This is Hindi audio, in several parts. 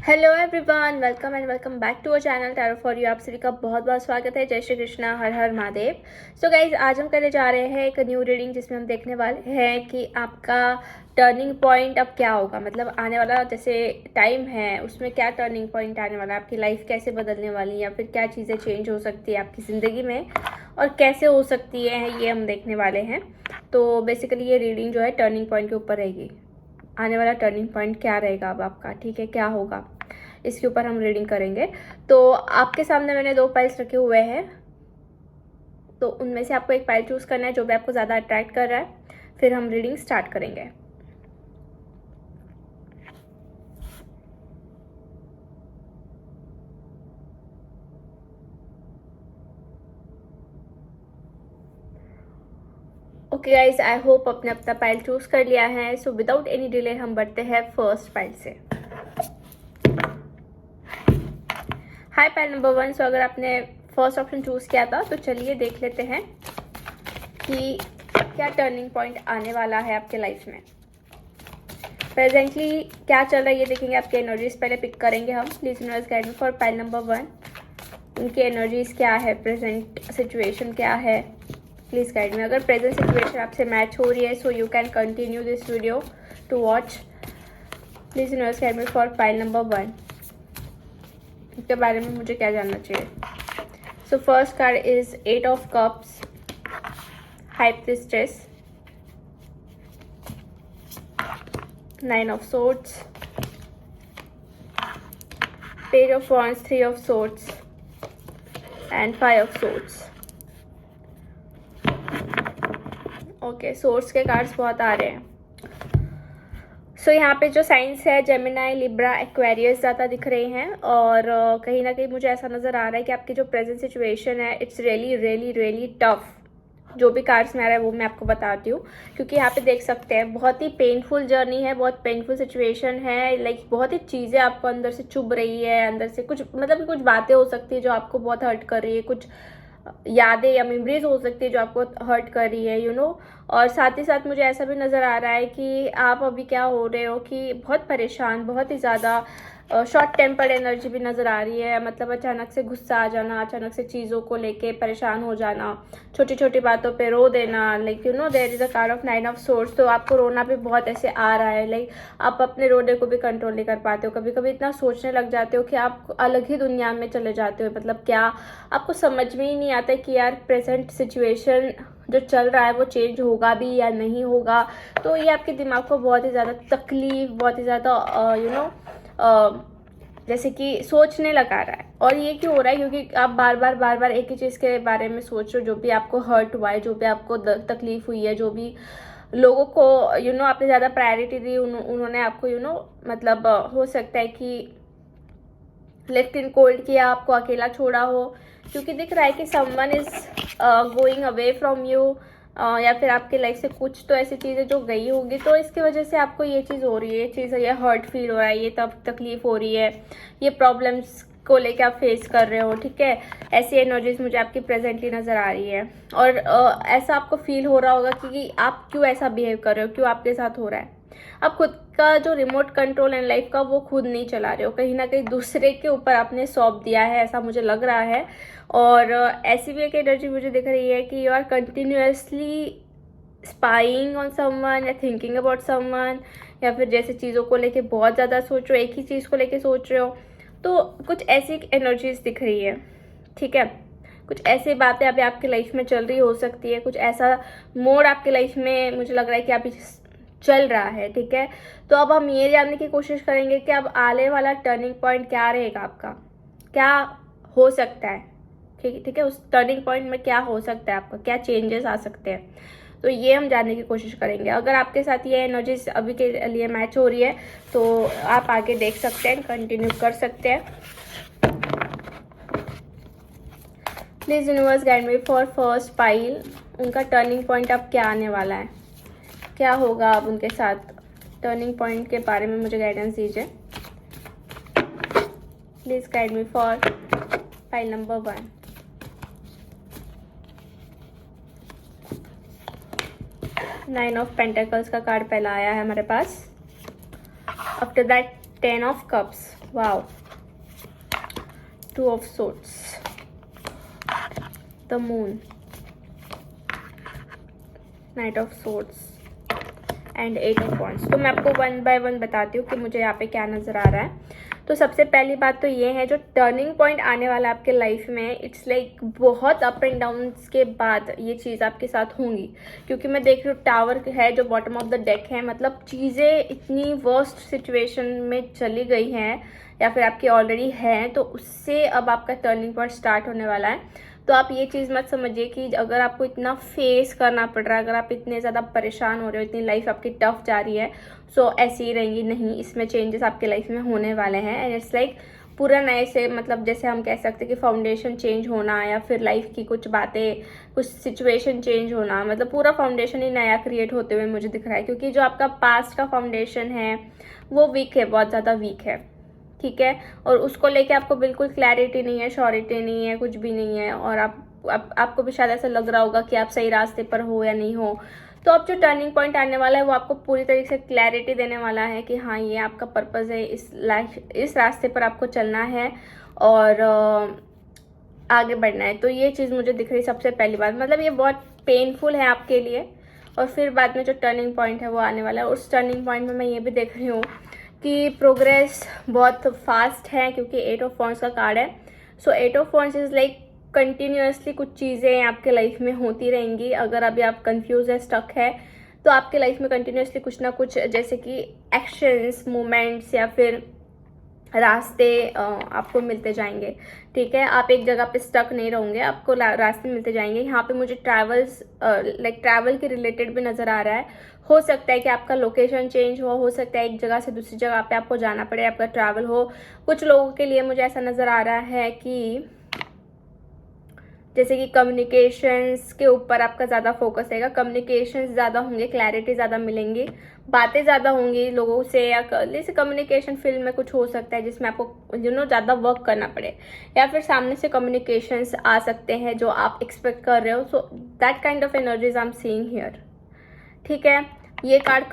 Hello everyone, welcome and welcome back to our channel tarot for you. आप सभी का बहुत बहुत स्वागत है। जय श्री कृष्णा, हर हर महादेव। सो गाइज, आज हम करने जा रहे हैं एक न्यू रीडिंग जिसमें हम देखने वाले हैं कि आपका टर्निंग पॉइंट अब क्या होगा। मतलब आने वाला जैसे टाइम है उसमें क्या टर्निंग पॉइंट आने वाला है, आपकी लाइफ कैसे बदलने वाली है या फिर क्या चीज़ें चेंज हो सकती है आपकी ज़िंदगी में और कैसे हो सकती है, ये हम देखने वाले हैं। तो बेसिकली ये रीडिंग जो है टर्निंग पॉइंट के ऊपर रहेगी। आने वाला टर्निंग पॉइंट क्या रहेगा अब आपका, ठीक है, क्या होगा, इसके ऊपर हम रीडिंग करेंगे। तो आपके सामने मैंने 2 पाइल्स रखे हुए हैं, तो उनमें से आपको एक पाइल चूज करना है जो भी आपको ज़्यादा अट्रैक्ट कर रहा है। फिर हम रीडिंग स्टार्ट करेंगे। ओके गाइज, आई होप आपने अपना पाइल चूज कर लिया है। सो विदाउट एनी डिले हम बढ़ते हैं फर्स्ट पाइल से। हाय पाइल नंबर 1। सो अगर आपने फर्स्ट ऑप्शन चूज किया था तो चलिए देख लेते हैं कि क्या टर्निंग पॉइंट आने वाला है आपके लाइफ में। प्रेजेंटली क्या चल रहा है ये देखेंगे। आपकी एनर्जीज पहले पिक करेंगे हम। Please universe guide me for pile number 1। उनकी एनर्जीज क्या है, प्रेजेंट सिचुएशन क्या है, प्लीज गाइड मी। अगर प्रेजेंट सिचुएशन आपसे मैच हो रही है so you can continue this video to watch. Please universe guide me for pile number 1। इसके बारे में मुझे क्या जानना चाहिए। So first card is 8 of cups, high priestess, 9 of swords, page of wands, 3 of swords and 5 of swords. Okay, source के कार्ड्स बहुत आ रहे हैं। सो यहाँ पे जो साइंस है जेमिनाई, लिब्रा, एक्वेरियस ज़्यादा दिख रहे हैं और कहीं ना कहीं मुझे ऐसा नज़र आ रहा है कि आपकी जो प्रेजेंट सिचुएशन है it's really really really tough. जो भी कार्ड्स में आ रहा है वो मैं आपको बताती हूँ, क्योंकि यहाँ पे देख सकते हैं बहुत ही पेनफुल जर्नी है, बहुत पेनफुल सिचुएशन है। लाइक बहुत ही चीज़ें आपको अंदर से चुभ रही है, अंदर से कुछ मतलब कुछ बातें हो सकती है जो आपको बहुत हर्ट कर रही है, कुछ यादें या मेमोरीज हो सकती है जो आपको हर्ट कर रही है, यू नो। और साथ ही साथ मुझे ऐसा भी नज़र आ रहा है कि आप अभी क्या हो रहे हो कि बहुत परेशान, बहुत ही ज़्यादा शॉर्ट टेम्पर्ड एनर्जी भी नज़र आ रही है। मतलब अचानक से गुस्सा आ जाना, अचानक से चीज़ों को लेके परेशान हो जाना, छोटी छोटी बातों पे रो देना। Like you know there is a card of 9 of swords. तो आपको रोना भी बहुत ऐसे आ रहा है। लाइक आप अपने रोने को भी कंट्रोल नहीं कर पाते हो। कभी कभी इतना सोचने लग जाते हो कि आप अलग ही दुनिया में चले जाते हो। मतलब क्या आपको समझ में ही नहीं आता कि यार प्रेजेंट सिचुएशन जो चल रहा है वो चेंज होगा भी या नहीं होगा। तो ये आपके दिमाग को बहुत ही ज़्यादा तकलीफ, बहुत ही ज़्यादा यू नो जैसे कि सोचने लगा रहा है। और ये क्यों हो रहा है, क्योंकि आप बार बार एक ही चीज़ के बारे में सोच रहे हो। जो भी आपको हर्ट हुआ है, जो भी आपको तकलीफ हुई है, जो भी लोगों को यू नो आपने ज़्यादा प्रायोरिटी दी, उन्होंने आपको यू नो मतलब हो सकता है कि लेफ्ट इन कोल्ड किया, आपको अकेला छोड़ा हो। क्योंकि दिख रहा है कि someone is going away from you, या फिर आपके लाइफ से कुछ तो ऐसी चीज़ें जो गई होगी, तो इसकी वजह से आपको ये चीज़ हो रही है, ये हर्ट फील हो रहा है, ये तब तकलीफ हो रही है, ये प्रॉब्लम्स को लेके आप फेस कर रहे हो। ठीक है, ऐसी एनर्जीज मुझे आपकी प्रेजेंटली नज़र आ रही है। और ऐसा आपको फील हो रहा होगा कि आप क्यों ऐसा बिहेव कर रहे हो, क्यों आपके साथ हो रहा है। आप खुद का जो रिमोट कंट्रोल इन लाइफ का वो खुद नहीं चला रहे हो, कहीं ना कहीं दूसरे के ऊपर आपने सौंप दिया है, ऐसा मुझे लग रहा है। और ऐसी भी एक एनर्जी मुझे दिख रही है कि you are continuously spying on someone या थिंकिंग अबाउट समवन, या फिर जैसे चीज़ों को लेके बहुत ज़्यादा सोच रहे हो, एक ही चीज़ को लेके सोच रहे हो। तो कुछ ऐसी एनर्जीज दिख रही है। ठीक है, कुछ ऐसी बातें अभी आपकी लाइफ में चल रही हो सकती है, कुछ ऐसा मोड आपकी लाइफ में मुझे लग रहा है कि अभी चल रहा है। ठीक है, तो अब हम ये जानने की कोशिश करेंगे कि अब आने वाला टर्निंग पॉइंट क्या रहेगा आपका, क्या हो सकता है। ठीक है, उस टर्निंग पॉइंट में क्या हो सकता है आपका, क्या चेंजेस आ सकते हैं, तो ये हम जानने की कोशिश करेंगे। अगर आपके साथ ये एनर्जीज अभी के लिए मैच हो रही है तो आप आगे देख सकते हैं, कंटिन्यू कर सकते हैं। Please universe guide me for first pile. उनका टर्निंग पॉइंट अब क्या आने वाला है, क्या होगा अब उनके साथ, टर्निंग पॉइंट के बारे में मुझे गाइडेंस दीजिए। Please guide me for pile number 1। Nine of pentacles का कार्ड पहला आया है हमारे पास। After that 10 of cups, wow, 2 of swords, the moon, knight of swords and 8 of wands. तो मैं आपको वन बाय वन बताती हूँ कि मुझे यहाँ पे क्या नज़र आ रहा है। तो सबसे पहली बात तो ये है, जो टर्निंग पॉइंट आने वाला है आपके लाइफ में, इट्स लाइक बहुत अप एंड डाउन्स के बाद ये चीज़ आपके साथ होंगी, क्योंकि मैं देख रही हूँ टावर है जो बॉटम ऑफ द डेक है, मतलब चीज़ें इतनी वर्स्ट सिचुएशन में चली गई हैं या फिर आपकी ऑलरेडी हैं, तो उससे अब आपका टर्निंग पॉइंट स्टार्ट होने वाला है। तो आप ये चीज़ मत समझिए कि अगर आपको इतना फेस करना पड़ रहा है, अगर आप इतने ज़्यादा परेशान हो रहे हो, इतनी लाइफ आपकी टफ जा रही है, सो ऐसी ही रहेंगी, नहीं, इसमें चेंजेस आपके लाइफ में होने वाले हैं। एंड इट्स लाइक पूरा नए से, मतलब जैसे हम कह सकते हैं कि फाउंडेशन चेंज होना, या फिर लाइफ की कुछ बातें, कुछ सिचुएशन चेंज होना, मतलब पूरा फाउंडेशन ही नया क्रिएट होते हुए मुझे दिख रहा है। क्योंकि जो आपका पास्ट का फाउंडेशन है वो वीक है, बहुत ज़्यादा वीक है, ठीक है, और उसको लेके आपको बिल्कुल क्लैरिटी नहीं है, श्योरिटी नहीं है, कुछ भी नहीं है, और आपको भी शायद ऐसा लग रहा होगा कि आप सही रास्ते पर हो या नहीं हो। तो अब जो टर्निंग पॉइंट आने वाला है वो आपको पूरी तरीके से क्लैरिटी देने वाला है कि हाँ, ये आपका पर्पज़ है, इस रास्ते पर आपको चलना है और आगे बढ़ना है। तो ये चीज़ मुझे दिख रही सबसे पहली बात, मतलब ये बहुत पेनफुल है आपके लिए, और फिर बाद में जो टर्निंग पॉइंट है वो आने वाला है। उस टर्निंग पॉइंट में मैं ये भी देख रही हूँ कि प्रोग्रेस बहुत फास्ट है, क्योंकि 8 ऑफ वॉन्ड्स का कार्ड है। सो 8 of wands is like continuously कुछ चीज़ें आपके लाइफ में होती रहेंगी। अगर अभी आप कंफ्यूज है, स्टक है, तो आपके लाइफ में कंटिन्यूसली कुछ ना कुछ, जैसे कि एक्शंस, मोमेंट्स या फिर रास्ते आपको मिलते जाएंगे, ठीक है। आप एक जगह पे स्टक नहीं रहोगे, आपको रास्ते मिलते जाएंगे। यहाँ पे मुझे ट्रैवल के रिलेटेड भी नज़र आ रहा है। हो सकता है कि आपका लोकेशन चेंज हो सकता है एक जगह से दूसरी जगह पे आपको जाना पड़े, आपका ट्रैवल हो। कुछ लोगों के लिए मुझे ऐसा नज़र आ रहा है कि जैसे कि कम्युनिकेशंस के ऊपर आपका ज़्यादा फोकस रहेगा, कम्युनिकेशंस ज़्यादा होंगे, क्लैरिटी ज़्यादा मिलेंगी, बातें ज़्यादा होंगी लोगों से, या जैसे कम्युनिकेशन फील्ड में कुछ हो सकता है जिसमें आपको ज़्यादा वर्क करना पड़े, या फिर सामने से कम्युनिकेशंस आ सकते हैं जो आप एक्सपेक्ट कर रहे हो। सो that kind of energies I am seeing here, ठीक है। ये कार्ड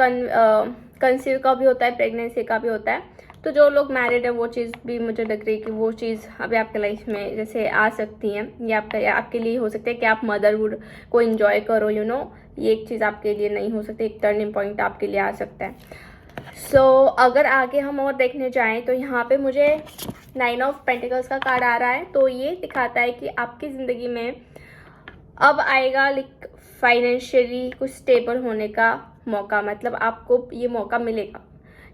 कंसीव का भी होता है, प्रेगनेंसी का भी होता है। तो जो लोग मैरिड है वो चीज़ भी मुझे लग रही है कि वो चीज़ अभी आपके लाइफ में जैसे आ सकती हैं, या आपके लिए हो सकता है कि आप मदरहुड को एंजॉय करो, ये एक चीज़ आपके लिए नहीं हो सकती, एक टर्निंग पॉइंट आपके लिए आ सकता है। सो अगर आगे हम और देखने जाएं तो यहाँ पे मुझे 9 ऑफ पेंटिकल्स का कार्ड आ रहा है। तो ये दिखाता है कि आपकी ज़िंदगी में अब आएगा लाइक फाइनेंशियली कुछ स्टेबल होने का मौका, मतलब आपको ये मौका मिलेगा,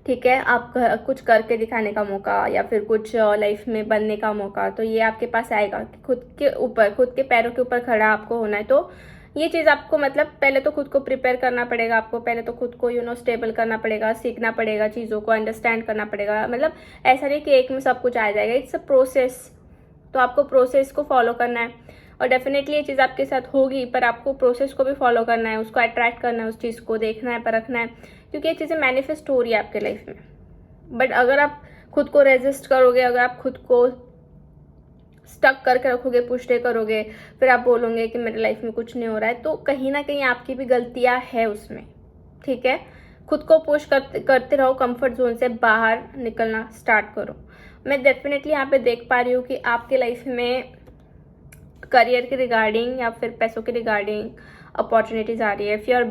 ठीक है। आप कुछ करके दिखाने का मौका, या फिर कुछ लाइफ में बनने का मौका, तो ये आपके पास आएगा कि खुद के पैरों के ऊपर खड़ा आपको होना है। तो ये चीज़ आपको, मतलब पहले तो खुद को प्रिपेयर करना पड़ेगा, आपको पहले तो खुद को स्टेबल करना पड़ेगा, सीखना पड़ेगा, चीज़ों को अंडरस्टैंड करना पड़ेगा। मतलब ऐसा नहीं कि एक में सब कुछ आ जाएगा, इट्स अ प्रोसेस। तो आपको प्रोसेस को फॉलो करना है, और डेफिनेटली ये चीज़ आपके साथ होगी, पर आपको प्रोसेस को भी फॉलो करना है, उसको अट्रैक्ट करना है, उस चीज़ को देखना है, परखना है, क्योंकि ये चीज़ें मैनिफेस्ट हो रही है आपके लाइफ में। बट अगर आप खुद को रेजिस्ट करोगे, अगर आप खुद को स्टक करके रखोगे, पुश डे करोगे, फिर आप बोलोगे कि मेरे लाइफ में कुछ नहीं हो रहा है, तो कहीं ना कहीं आपकी भी गलतियां है उसमें, ठीक है। खुद को पुश करते रहो, कंफर्ट जोन से बाहर निकलना स्टार्ट करो। मैं डेफिनेटली यहाँ पे देख पा रही हूँ कि आपके लाइफ में करियर के रिगार्डिंग या फिर पैसों के रिगार्डिंग अपॉर्चुनिटीज आ रही है। इफ़ यू हैव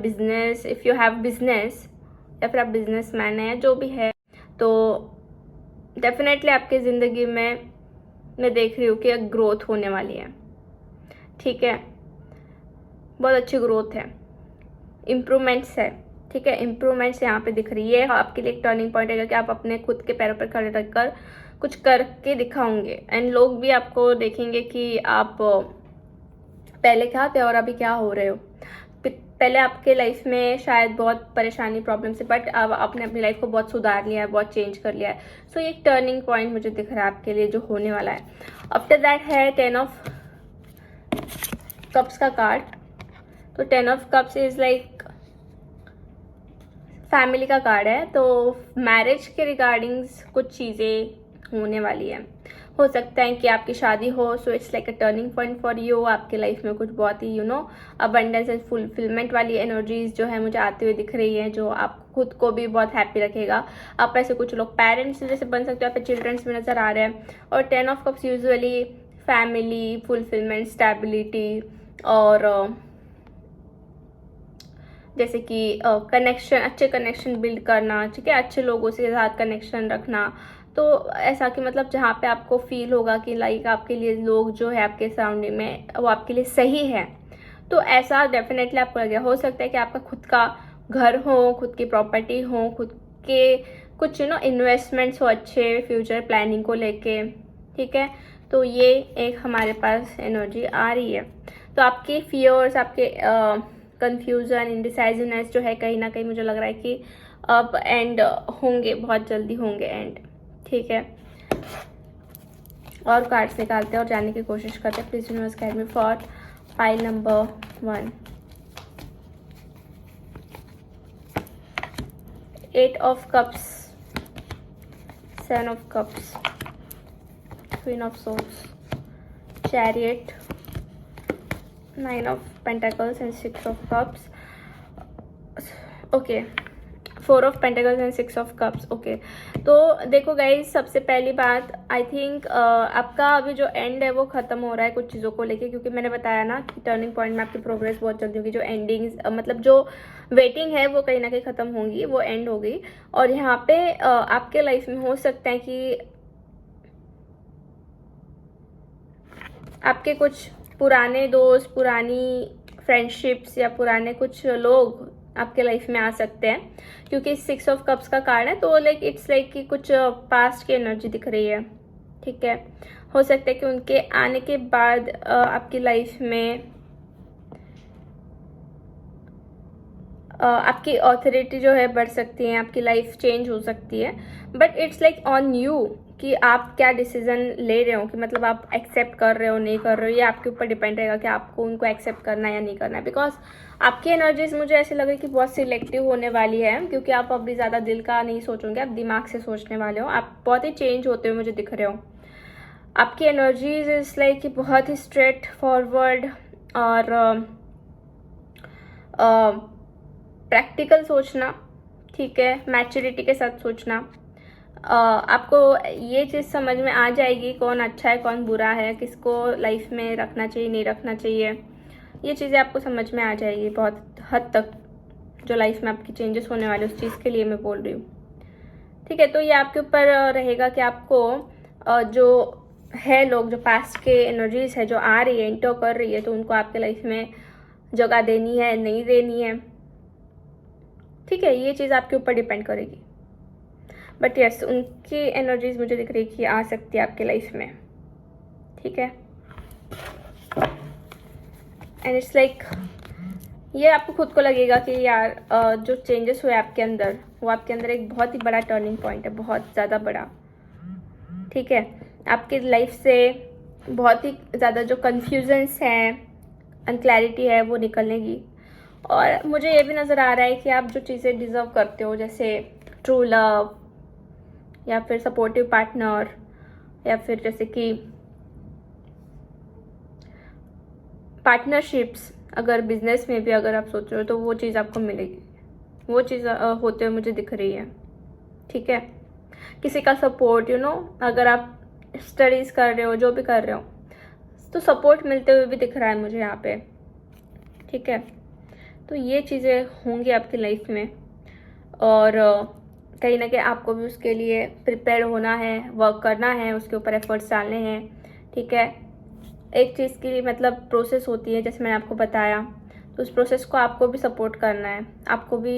बिजनेस, या फिर आप बिजनेसमैन हैं, जो भी है, तो डेफिनेटली आपकी ज़िंदगी में मैं देख रही हूँ कि एक ग्रोथ होने वाली है, ठीक है। बहुत अच्छी ग्रोथ है, इम्प्रूवमेंट्स है, ठीक है। इम्प्रूवमेंट्स यहाँ पे दिख रही है। आपके लिए एक टर्निंग पॉइंट है कि आप अपने खुद के पैरों पर खड़े रखकर कुछ करके दिखाओगे, एंड लोग भी आपको देखेंगे कि आप पहले क्या थे और अभी क्या हो रहे हो। पहले आपके लाइफ में शायद बहुत परेशानी, प्रॉब्लम से, बट अब आपने अपनी लाइफ को बहुत सुधार लिया है, बहुत चेंज कर लिया है। सो ये एक टर्निंग पॉइंट मुझे दिख रहा है आपके लिए जो होने वाला है। आफ्टर दैट है 10 ऑफ कप्स का कार्ड। तो 10 of cups is like family का कार्ड है। तो मैरिज के रिगार्डिंग्स कुछ चीज़ें होने वाली है। हो सकता है कि आपकी शादी हो, so it's like a turning point for you. आपके लाइफ में कुछ बहुत ही अबंडेंस एंड फुलफिलमेंट वाली एनर्जीज जो है मुझे आती हुई दिख रही है, जो आप खुद को भी बहुत हैप्पी रखेगा। आप ऐसे कुछ लोग पेरेंट्स जैसे बन सकते हो, आप चिल्ड्रंस में नज़र आ रहे हैं। और 10 of cups usually family, fulfilment, stability और जैसे कि कनेक्शन, अच्छे कनेक्शन बिल्ड करना, ठीक है, अच्छे लोगों से साथ कनेक्शन रखना। तो ऐसा कि मतलब जहाँ पे आपको फील होगा कि लाइक आपके लिए लोग जो है आपके सराउंडिंग में वो आपके लिए सही है, तो ऐसा डेफिनेटली आपको लगेगा। हो सकता है कि आपका खुद का घर हो, खुद की प्रॉपर्टी हो, खुद के कुछ इन्वेस्टमेंट्स हो अच्छे फ्यूचर प्लानिंग को लेके, ठीक है। तो ये एक हमारे पास एनर्जी आ रही है। तो आपके फियर्स, आपके कंफ्यूजन, इंडिसाइजनेस जो है कहीं ना कहीं मुझे लग रहा है कि अब एंड होंगे, बहुत जल्दी होंगे एंड, ठीक है। और कार्ड्स निकालते हैं और जानने की कोशिश करते हैं। Please universe guide me for pile number 1। 8 of cups, 7 of cups, queen of swords, chariot, 9 of pentacles and 6 of cups. Okay, 4 of pentacles and 6 of cups. Okay, तो देखो गाइज, सबसे पहली बात आई थिंक आपका अभी जो एंड है वो ख़त्म हो रहा है कुछ चीज़ों को लेके, क्योंकि मैंने बताया ना कि टर्निंग पॉइंट में आपकी प्रोग्रेस बहुत जल्दी होगी। जो एंडिंग्स मतलब जो वेटिंग है वो कहीं ना कहीं ख़त्म होंगी, वो एंड होगी। और यहाँ पे आपके लाइफ में हो सकता है कि आपके कुछ पुराने दोस्त, पुरानी फ्रेंडशिप्स या पुराने कुछ लोग आपके लाइफ में आ सकते हैं, क्योंकि 6 ऑफ कप्स का कार्ड है। तो लाइक इट्स लाइक कि कुछ पास्ट की एनर्जी दिख रही है, ठीक है। हो सकता है कि उनके आने के बाद आपकी लाइफ में आपकी ऑथोरिटी जो है बढ़ सकती है, आपकी लाइफ चेंज हो सकती है। But it's like on you कि आप क्या डिसीजन ले रहे हो, कि मतलब आप एक्सेप्ट कर रहे हो, नहीं कर रहे हो, ये आपके ऊपर डिपेंड रहेगा कि आपको उनको एक्सेप्ट करना है या नहीं करना है। बिकॉज आपकी एनर्जीज मुझे ऐसे लगे कि बहुत सिलेक्टिव होने वाली है, क्योंकि आप अभी ज़्यादा दिल का नहीं सोचोगे, आप दिमाग से सोचने वाले हो। आप बहुत ही चेंज होते हुए मुझे दिख रहे हो। आपकी एनर्जीज इज लाइक कि बहुत ही स्ट्रेट फॉरवर्ड और प्रैक्टिकल सोचना, ठीक है, मैच्योरिटी के साथ सोचना। आपको ये चीज़ समझ में आ जाएगी कौन अच्छा है, कौन बुरा है, किसको लाइफ में रखना चाहिए, नहीं रखना चाहिए। ये चीज़ें आपको समझ में आ जाएगी बहुत हद तक, जो लाइफ में आपकी चेंजेस होने वाले उस चीज़ के लिए मैं बोल रही हूँ, ठीक है। तो ये आपके ऊपर रहेगा कि आपको जो है लोग, जो पास्ट के एनर्जीज है जो आ रही है, इंटर कर रही है, तो उनको आपके लाइफ में जगह देनी है, नहीं देनी है, ठीक है। ये चीज़ आपके ऊपर डिपेंड करेगी। बट यस, उनकी एनर्जीज मुझे दिख रही है कि आ सकती है आपके लाइफ में, ठीक है। एंड इट्स लाइक ये आपको खुद को लगेगा कि यार जो चेंजेस हुए आपके अंदर, वो आपके अंदर एक बहुत ही बड़ा टर्निंग पॉइंट है, बहुत ज़्यादा बड़ा, ठीक है। आपकी लाइफ से बहुत ही ज़्यादा जो कन्फ्यूजन्स हैं, अनक्लैरिटी है, वो निकलनेगी। और मुझे ये भी नज़र आ रहा है कि आप जो चीज़ें डिज़र्व करते हो, जैसे ट्रू लव या फिर सपोर्टिव पार्टनर, या फिर जैसे कि पार्टनरशिप्स, अगर बिजनेस में भी अगर आप सोच रहे हो तो वो चीज़ आपको मिलेगी। वो चीज़ होते हुए मुझे दिख रही है, ठीक है। किसी का सपोर्ट, अगर आप स्टडीज़ कर रहे हो, जो भी कर रहे हो, तो सपोर्ट मिलते हुए भी दिख रहा है मुझे यहाँ पे, ठीक है। तो ये चीज़ें होंगी आपकी लाइफ में, और कहीं ना कहीं आपको भी उसके लिए प्रिपेयर होना है, वर्क करना है, उसके ऊपर एफर्ट्स डालने हैं, ठीक है। एक चीज़ की मतलब प्रोसेस होती है, जैसे मैंने आपको बताया, तो उस प्रोसेस को आपको भी सपोर्ट करना है, आपको भी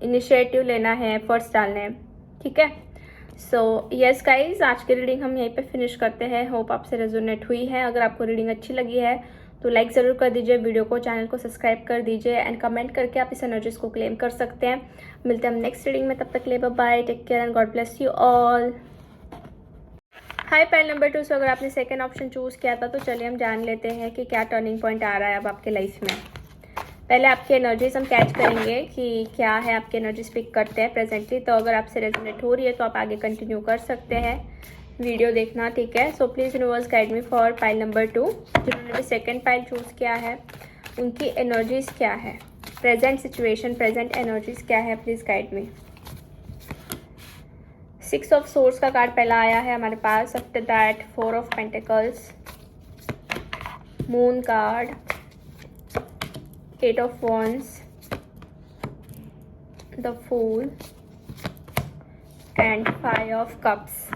इनिशिएटिव लेना है, एफर्ट्स डालने हैं, ठीक है। सो यस गाइज, आज की रीडिंग हम यहीं पे फिनिश करते हैं। होप आपसे रेजोनेट हुई है। अगर आपको रीडिंग अच्छी लगी है तो लाइक ज़रूर कर दीजिए, वीडियो को, चैनल को सब्सक्राइब कर दीजिए, एंड कमेंट करके आप इस एनर्जीज को क्लेम कर सकते हैं। मिलते हैं हम नेक्स्ट रीडिंग में, तब तक के लिए bye bye, take care and god bless you all. Hi pile number 2, so अगर आपने सेकंड ऑप्शन चूज़ किया था तो चलिए हम जान लेते हैं कि क्या टर्निंग पॉइंट आ रहा है अब आपके लाइफ में। पहले आपकी एनर्जीज हम कैच करेंगे कि क्या है, आपकी एनर्जीज पिक करते हैं प्रेजेंटली। तो अगर आपसे रेजोनेट हो रही है तो आप आगे कंटिन्यू कर सकते हैं वीडियो देखना, ठीक है। So please universe guide me for pile number 2। जिन्होंने भी सेकेंड पाइल चूज़ किया है उनकी एनर्जीज क्या है, प्रेजेंट सिचुएशन, प्रेजेंट एनर्जीज क्या है, please guide me. 6 of swords का कार्ड पहला आया है हमारे पास। After that 4 of pentacles, moon card, 8 of wands, the fool and 5 of cups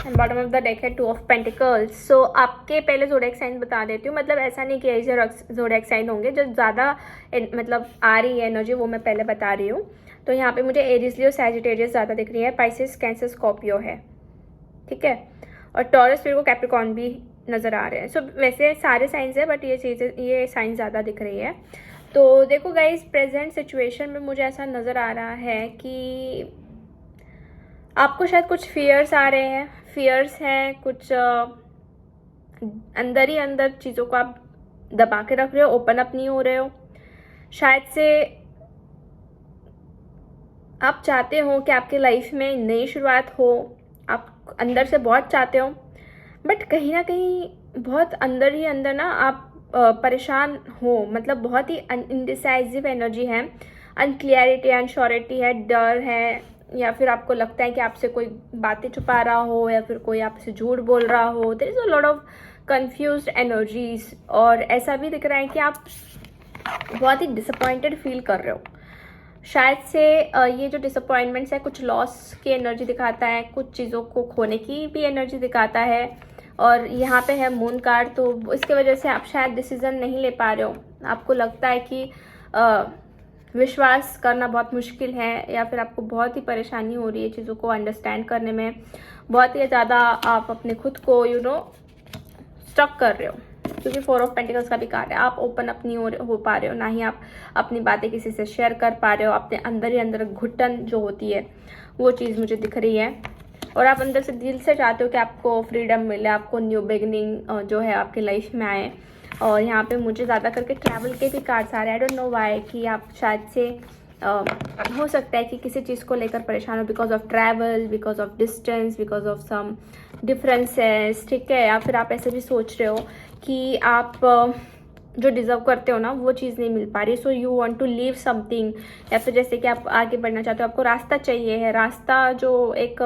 and bottom of the deck है 2 ऑफ पेंटिकल्स। सो आपके पहले ज़ोडिएक साइन बता देती हूँ, मतलब ऐसा नहीं कि ऐसे ज़ोडिएक साइन होंगे जो ज़्यादा मतलब आ रही है एनर्जी, वो मैं पहले बता रही हूँ। तो यहाँ पे मुझे एरीज लियो सैजिटेरियस ज़्यादा दिख रही है, पाइसेस, कैंसर, स्कॉर्पियो है, ठीक है। और टॉरस, फिर को कैप्रिकॉर्न भी नज़र आ रहे हैं। सो वैसे सारे साइंस है बट ये साइंस ज़्यादा दिख रही है। तो देखो गाइज, प्रेजेंट सिचुएशन में मुझे ऐसा नज़र आ रहा है कि आपको शायद कुछ फियर्स आ रहे हैं, फियर्स हैं कुछ, अंदर ही अंदर चीज़ों को आप दबा के रख रहे हो, ओपन अप नहीं हो रहे हो। शायद से आप चाहते हो कि आपके लाइफ में नई शुरुआत हो, आप अंदर से बहुत चाहते हो, बट कहीं ना कहीं बहुत अंदर ही अंदर ना आप परेशान हो, मतलब बहुत ही इनडिसाइजिव एनर्जी है, अनक्लियरिटी, अनश्योरिटी है, डर है, या फिर आपको लगता है कि आपसे कोई बातें छुपा रहा हो या फिर कोई आपसे झूठ बोल रहा हो। There is a lot of confused energies. और ऐसा भी दिख रहा है कि आप बहुत ही डिसअपॉइंटेड फील कर रहे हो। शायद से ये जो डिसअपॉइंटमेंट्स है कुछ लॉस की एनर्जी दिखाता है, कुछ चीज़ों को खोने की भी एनर्जी दिखाता है। और यहाँ पे है मून कार्ड, तो इसके वजह से आप शायद डिसीज़न नहीं ले पा रहे हो। आपको लगता है कि विश्वास करना बहुत मुश्किल है, या फिर आपको बहुत ही परेशानी हो रही है चीज़ों को अंडरस्टैंड करने में, बहुत ही ज़्यादा आप अपने खुद को स्टक कर रहे हो, क्योंकि 4 ऑफ पेंटिकल्स का भी कार्ड है। आप ओपन अप नहीं हो पा रहे हो, ना ही आप अपनी बातें किसी से शेयर कर पा रहे हो। अपने अंदर ही अंदर घुटन जो होती है वो चीज़ मुझे दिख रही है। और आप अंदर से दिल से चाहते हो कि आपको फ्रीडम मिले, आपको न्यू बिगनिंग जो है आपकी लाइफ में आए। और यहाँ पे मुझे ज़्यादा करके ट्रैवल के भी कार्ड्स आ रहे हैं। आई डोंट नो व्हाई, कि आप शायद से हो सकता है कि किसी चीज़ को लेकर परेशान हो, because of travel, because of distance, because of some differences, ठीक है। या फिर आप ऐसे भी सोच रहे हो कि आप जो डिज़र्व करते हो ना वो चीज़ नहीं मिल पा रही, so you want to leave something. या फिर जैसे कि आप आगे बढ़ना चाहते हो, आपको रास्ता चाहिए है, रास्ता जो एक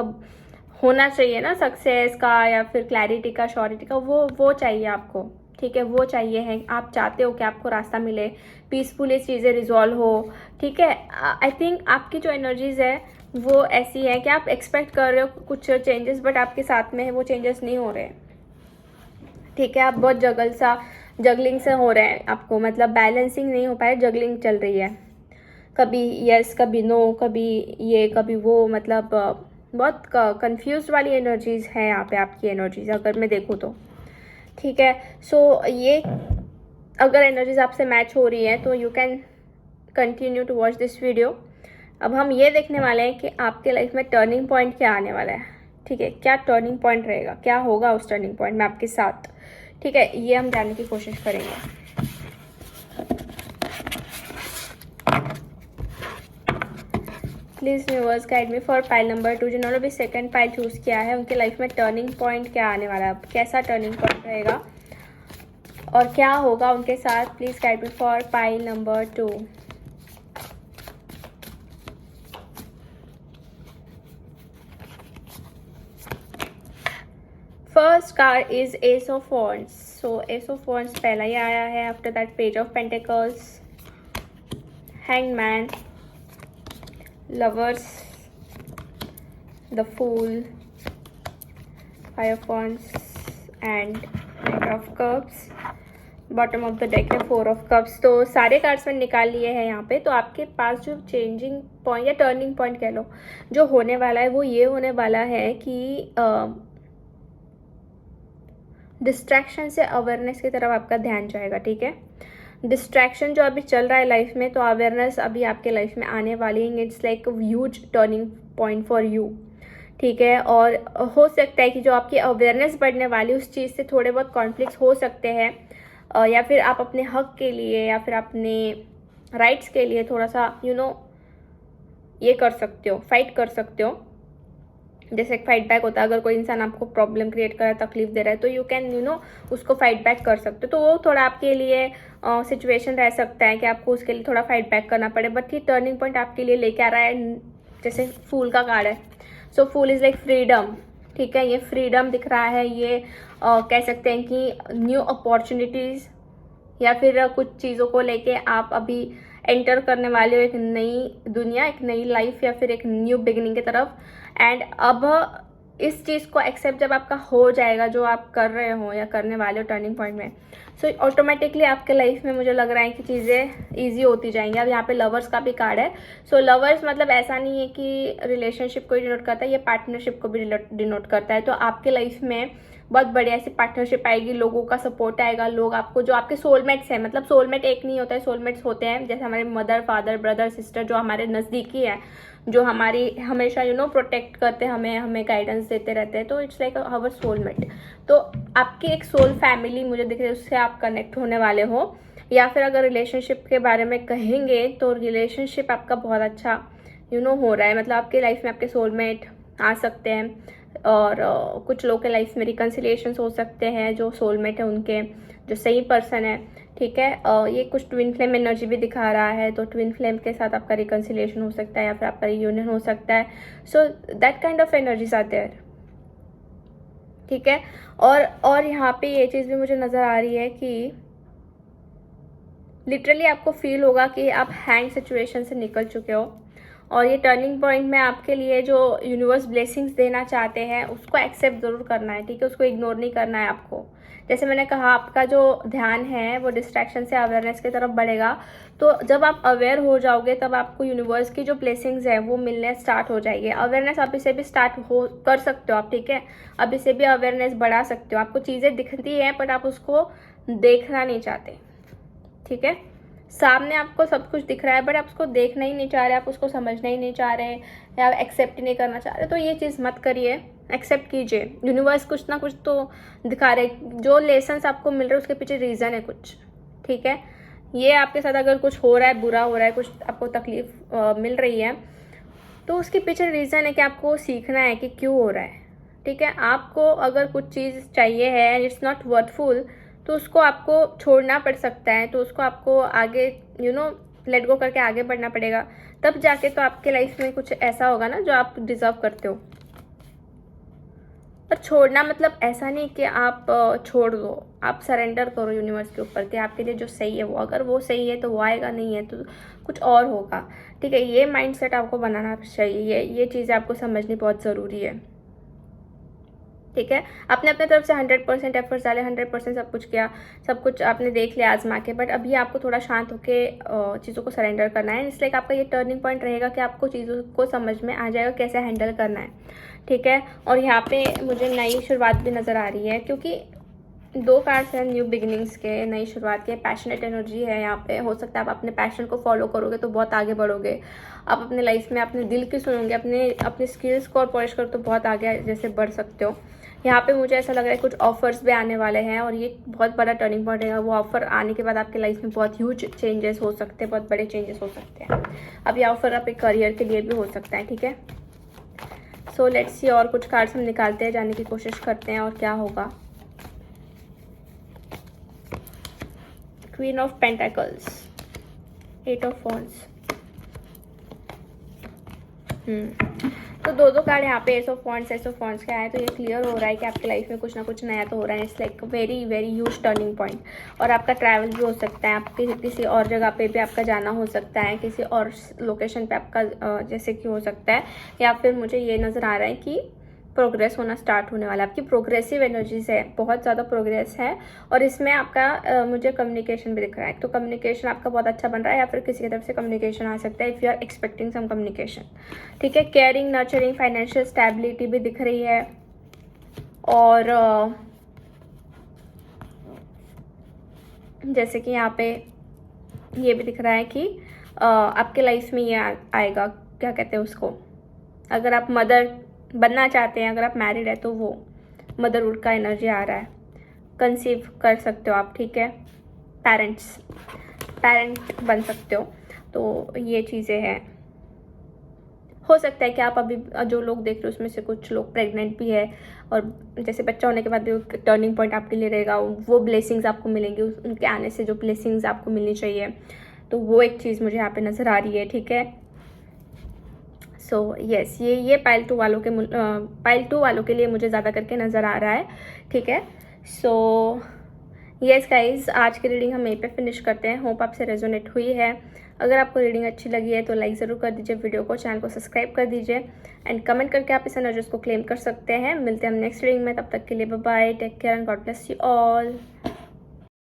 होना चाहिए ना सक्सेस का या फिर क्लैरिटी का, श्योरिटी का, वो चाहिए आपको, ठीक है। वो चाहिए है, आप चाहते हो कि आपको रास्ता मिले, पीसफुली चीज़ें रिजॉल्व हो, ठीक है। आई थिंक आपकी जो एनर्जीज है वो ऐसी है कि आप एक्सपेक्ट कर रहे हो कुछ चेंजेस, बट आपके साथ में वो चेंजेस नहीं हो रहे, ठीक है। आप बहुत जगलिंग से हो रहे हैं, आपको मतलब बैलेंसिंग नहीं हो पाए, जगलिंग चल रही है, कभी यस कभी नो, कभी ये कभी वो, मतलब बहुत कंफ्यूज वाली एनर्जीज है यहाँ पे आपकी एनर्जीज, अगर मैं देखूँ तो, ठीक है। सो ये अगर एनर्जीज आपसे मैच हो रही है तो you can continue to watch this video. अब हम ये देखने वाले हैं कि आपके लाइफ में टर्निंग पॉइंट क्या आने वाला है, ठीक है। क्या टर्निंग पॉइंट रहेगा, क्या होगा उस टर्निंग पॉइंट में आपके साथ, ठीक है। ये हम जानने की कोशिश करेंगे। Please universe guide me for pile number 2। जिन्होंने भी सेकंड पाइल चूज़ किया है उनके लाइफ में टर्निंग पॉइंट क्या आने वाला है, कैसा टर्निंग पॉइंट रहेगा और क्या होगा उनके साथ। Please guide me for pile number 2। First card is S of wands. So S of wands पहला ही आया है। After that page of pentacles, hangman, lovers, the fool, five of wands and knight of cups। Bottom of the deck है 4 ऑफ कप्स। तो सारे कार्ड्स मैंने निकाल लिए हैं यहाँ पे। तो आपके पास जो चेंजिंग पॉइंट या टर्निंग पॉइंट कह लो जो होने वाला है वो ये होने वाला है कि डिस्ट्रैक्शन से अवेयरनेस की तरफ आपका ध्यान जाएगा, ठीक है। डिस्ट्रैक्शन जो अभी चल रहा है लाइफ में, तो अवेयरनेस अभी आपके लाइफ में आने वाली है। It's like huge turning point for you, ठीक है। और हो सकता है कि जो आपकी अवेयरनेस बढ़ने वाली उस चीज़ से थोड़े बहुत कॉन्फ्लिक्ट्स हो सकते हैं, या फिर आप अपने हक के लिए या फिर अपने राइट्स के लिए थोड़ा सा ये कर सकते हो, फाइट कर सकते हो। जैसे एक फाइट बैक होता है, अगर कोई इंसान आपको प्रॉब्लम क्रिएट कर रहा है, तकलीफ दे रहा है, तो यू कैन उसको फाइट बैक कर सकते हो। तो वो थोड़ा आपके लिए सिचुएशन रह सकता है कि आपको उसके लिए थोड़ा फाइट बैक करना पड़े, बट ये टर्निंग पॉइंट आपके लिए लेके आ रहा है। जैसे फूल का कार्ड है, सो फूल इज़ लाइक फ्रीडम, ठीक है, ये फ्रीडम दिख रहा है। ये कह सकते हैं कि न्यू अपॉर्चुनिटीज़ या फिर कुछ चीज़ों को लेके आप अभी एंटर करने वाले हो एक नई दुनिया, एक नई लाइफ या फिर एक न्यू बिगिनिंग की तरफ। एंड अब इस चीज़ को एक्सेप्ट जब आपका हो जाएगा, जो आप कर रहे हो या करने वाले हो टर्निंग पॉइंट में, सो ऑटोमेटिकली आपके लाइफ में मुझे लग रहा है कि चीज़ें ईजी होती जाएंगी। अब यहाँ पे लवर्स का भी कार्ड है। सो लवर्स मतलब ऐसा नहीं है कि रिलेशनशिप को ही डिनोट करता है, ये पार्टनरशिप को भी डिनोट करता है। तो आपके लाइफ में बहुत बढ़िया ऐसी पार्टनरशिप आएगी, लोगों का सपोर्ट आएगा, लोग आपको, जो आपके सोलमेट्स हैं, मतलब सोलमेट एक नहीं होता है, सोलमेट्स होते हैं जैसे हमारे मदर, फादर, ब्रदर, सिस्टर, जो हमारे नज़दीकी है, जो हमारी हमेशा प्रोटेक्ट करते हैं, हमें गाइडेंस देते रहते हैं। तो इट्स लाइक आवर सोलमेट। तो आपकी एक सोल फैमिली मुझे दिख रही है, उससे आप कनेक्ट होने वाले हो। या फिर अगर रिलेशनशिप के बारे में कहेंगे तो रिलेशनशिप आपका बहुत अच्छा हो रहा है। मतलब आपके लाइफ में आपके सोलमेट आ सकते हैं, और कुछ लोगों के लाइफ में रिकन्सिलिएशंस हो सकते हैं, जो सोलमेट है उनके, जो सही पर्सन है, ठीक है। ये कुछ ट्विन फ्लेम एनर्जी भी दिखा रहा है, तो ट्विन फ्लेम के साथ आपका रिकन्सिलिएशन हो सकता है या फिर आपका रियूनियन हो सकता है। So that kind of energies are there, ठीक है। और यहाँ पे ये चीज़ भी मुझे नज़र आ रही है कि लिटरली आपको फील होगा कि आप हैंग सिचुएशन से निकल चुके हो, और ये टर्निंग पॉइंट में आपके लिए जो यूनिवर्स ब्लेसिंग्स देना चाहते हैं उसको एक्सेप्ट ज़रूर करना है, ठीक है। उसको इग्नोर नहीं करना है आपको। जैसे मैंने कहा, आपका जो ध्यान है वो डिस्ट्रैक्शन से अवेयरनेस की तरफ बढ़ेगा। तो जब आप अवेयर हो जाओगे तब आपको यूनिवर्स की जो ब्लेसिंग्स हैं वो मिलने स्टार्ट हो जाएगी। अवेयरनेस अभी से भी स्टार्ट हो कर सकते हो आप, ठीक है। अभी से भी अवेयरनेस बढ़ा सकते हो। आपको चीज़ें दिखती हैं बट आप उसको देखना नहीं चाहते, ठीक है। सामने आपको सब कुछ दिख रहा है बट आप उसको देखना ही नहीं चाह रहे, आप उसको समझना ही नहीं चाह रहे, या एक्सेप्ट ही नहीं करना चाह रहे। तो ये चीज़ मत करिए, एक्सेप्ट कीजिए। यूनिवर्स कुछ ना कुछ तो दिखा रहे, जो लेसन्स आपको मिल रहे हैं उसके पीछे रीज़न है कुछ, ठीक है। ये आपके साथ अगर कुछ हो रहा है, बुरा हो रहा है, कुछ आपको तकलीफ मिल रही है, तो उसके पीछे रीज़न है कि आपको सीखना है कि क्यों हो रहा है, ठीक है। आपको अगर कुछ चीज़ चाहिए है एंड इट्स नॉट वर्थफुल, तो उसको आपको छोड़ना पड़ सकता है, तो उसको आपको आगे लेट गो करके आगे बढ़ना पड़ेगा। तब जाके तो आपके लाइफ में कुछ ऐसा होगा ना जो आप डिज़र्व करते हो। पर छोड़ना मतलब ऐसा नहीं कि आप छोड़ दो, आप सरेंडर करो यूनिवर्स के ऊपर कि आपके लिए जो सही है वो, अगर वो सही है तो वो आएगा, नहीं है तो कुछ और होगा, ठीक है। ये माइंडसेट आपको बनाना चाहिए, ये चीज़ें आपको समझनी बहुत ज़रूरी है, ठीक है। आपने अपने तरफ से 100% एफर्ट्स डाले, 100% सब कुछ किया, सब कुछ आपने देख लिया आजमा के, बट अभी आपको थोड़ा शांत होकर चीज़ों को सरेंडर करना है। इसलिए आपका ये टर्निंग पॉइंट रहेगा कि आपको चीज़ों को समझ में आ जाएगा कैसे हैंडल करना है, ठीक है। और यहाँ पे मुझे नई शुरुआत भी नज़र आ रही है, क्योंकि 2 कार्ड्स हैं न्यू बिगिनिंग्स के, नई शुरुआत के। पैशनेट एनर्जी है यहाँ पे। हो सकता है आप अपने पैशन को फॉलो करोगे तो बहुत आगे बढ़ोगे। आप अपने लाइफ में अपने दिल की सुनोगे, अपने स्किल्स को और पॉलिश करो तो बहुत आगे जैसे बढ़ सकते हो। यहाँ पे मुझे ऐसा लग रहा है कुछ ऑफर्स भी आने वाले हैं, और ये बहुत बड़ा टर्निंग पॉइंट रहेगा। वो ऑफर आने के बाद आपके लाइफ में बहुत ह्यूज चेंजेस हो सकते हैं, बहुत बड़े चेंजेस हो सकते हैं। अब ये ऑफर आपके करियर के लिए भी हो सकता है, ठीक है। सो लेट्स सी, और कुछ कार्ड्स हम निकालते हैं, जानने की कोशिश करते हैं और क्या होगा। Queen of pentacles, 8 of wands. तो 2 कार्ड यहाँ पे एस ऑफ वॉन्ड्स के आए, तो ये क्लियर हो रहा है कि आपकी लाइफ में कुछ ना कुछ नया तो हो रहा है। It's like very very huge turning point. और आपका ट्रैवल भी हो सकता है, आपके किसी और जगह पे भी आपका जाना हो सकता है, किसी और लोकेशन पे आपका जैसे कि हो सकता है, या फिर मुझे ये नज़र आ रहा है कि प्रोग्रेस होना स्टार्ट होने वाला है। आपकी प्रोग्रेसिव एनर्जीज है, बहुत ज़्यादा प्रोग्रेस है। और इसमें आपका मुझे कम्युनिकेशन भी दिख रहा है, तो कम्युनिकेशन आपका बहुत अच्छा बन रहा है, या फिर किसी की तरफ से कम्युनिकेशन आ सकता है if you are expecting some communication, ठीक है। केयरिंग, नर्चरिंग, फाइनेंशियल स्टेबिलिटी भी दिख रही है। और जैसे कि यहाँ पे ये भी दिख रहा है कि आपके लाइफ में ये आएगा, क्या कहते हैं उसको, अगर आप मदर बनना चाहते हैं, अगर आप मैरिड है तो वो मदरहुड का एनर्जी आ रहा है। कंसीव कर सकते हो आप, ठीक है, पेरेंट बन सकते हो। तो ये चीज़ें हैं। हो सकता है कि आप अभी जो लोग देख रहे हो उसमें से कुछ लोग प्रेग्नेंट भी है, और जैसे बच्चा होने के बाद भी टर्निंग पॉइंट आपके लिए रहेगा, वो ब्लेसिंग्स आपको मिलेंगी, उनके आने से जो ब्लेसिंग्स आपको मिलनी चाहिए, तो वो एक चीज़ मुझे यहाँ पे नज़र आ रही है, ठीक है। सो यस, ये पाइल 2 वालों के लिए मुझे ज़्यादा करके नज़र आ रहा है, ठीक है। सो यस गाइज, आज की रीडिंग हम यहीं पे फिनिश करते हैं। होप आपसे रेजोनेट हुई है। अगर आपको रीडिंग अच्छी लगी है तो लाइक ज़रूर कर दीजिए वीडियो को, चैनल को सब्सक्राइब कर दीजिए एंड कमेंट करके आप इस एनर्जीज को क्लेम कर सकते हैं। मिलते हैं हम नेक्स्ट रीडिंग में, तब तक के लिए bye bye, take care and god bless you all.